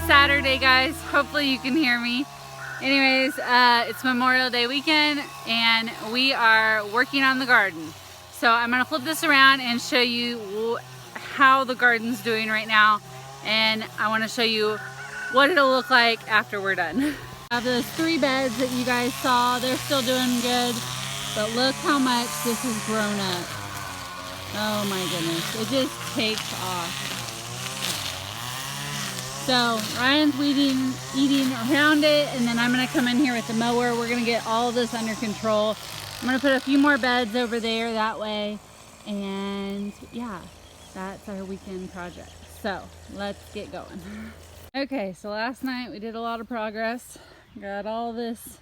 Saturday, guys. Hopefully you can hear me. Anyways, it's Memorial Day weekend and we are working on the garden. So I'm gonna flip this around and show you how the garden's doing right now, and I want to show you what it'll look like after we're done. I have those 3 beds that you guys saw. They're still doing good, but look how much this has grown up. Oh my goodness, it just takes off. So Ryan's eating around it, and then I'm gonna come in here with the mower. We're gonna get all of this under control. I'm gonna put a few more beds over there that way, and yeah, that's our weekend project. So let's get going. Okay, so last night we did a lot of progress. Got all this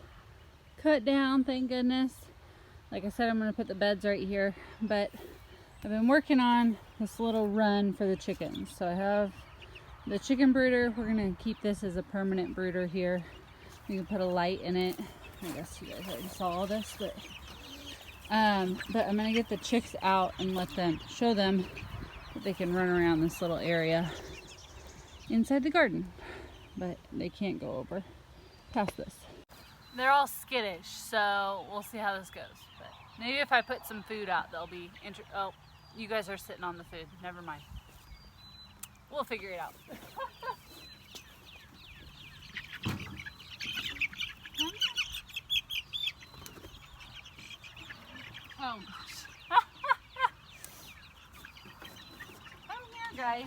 cut down, thank goodness. Like I said, I'm gonna put the beds right here, but I've been working on this little run for the chickens. So I have the chicken brooder. We're gonna keep this as a permanent brooder here. We can put a light in it. I guess you guys already saw all this, but I'm gonna get the chicks out and show them that they can run around this little area inside the garden, but they can't go over past this. They're all skittish, so we'll see how this goes. But maybe if I put some food out, they'll be oh, you guys are sitting on the food. Never mind. We'll figure it out. Oh gosh. Come here, guys.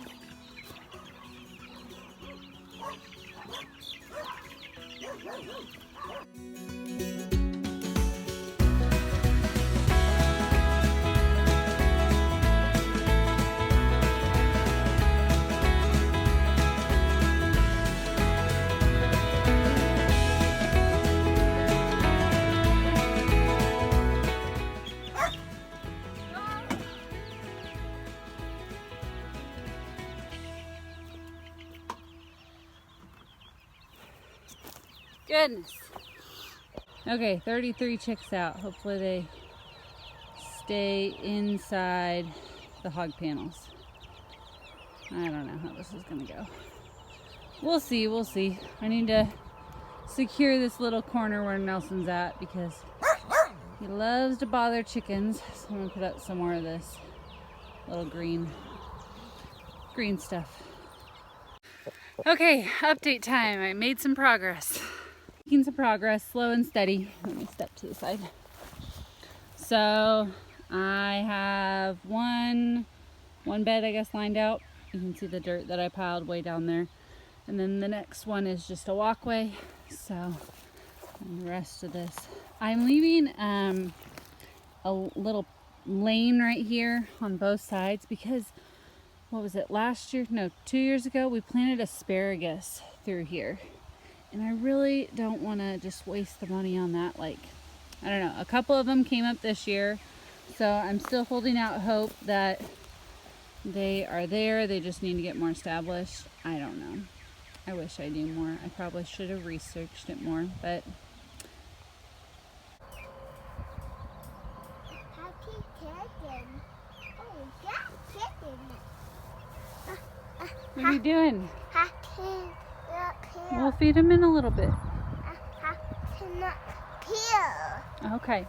Goodness. Okay, 33 chicks out. Hopefully they stay inside the hog panels. I don't know how this is gonna go. We'll see, we'll see. I need to secure this little corner where Nelson's at because he loves to bother chickens. So I'm gonna put up some more of this little green stuff. Okay, update time. I made some progress. Making some progress, slow and steady. Let me step to the side. So I have one bed, I guess, lined out. You can see the dirt that I piled way down there. And then the next one is just a walkway. So, and the rest of this. I'm leaving a little lane right here on both sides because, what was it, last year? No, 2 years ago, we planted asparagus through here. And I really don't want to just waste the money on that. Like, I don't know, a couple of them came up this year. So I'm still holding out hope that they are there. They just need to get more established. I don't know. I wish I knew more. I probably should have researched it more, but. Happy chicken. Oh, that's chicken. What are you doing? Happy. We'll feed them in a little bit. Happy. Okay.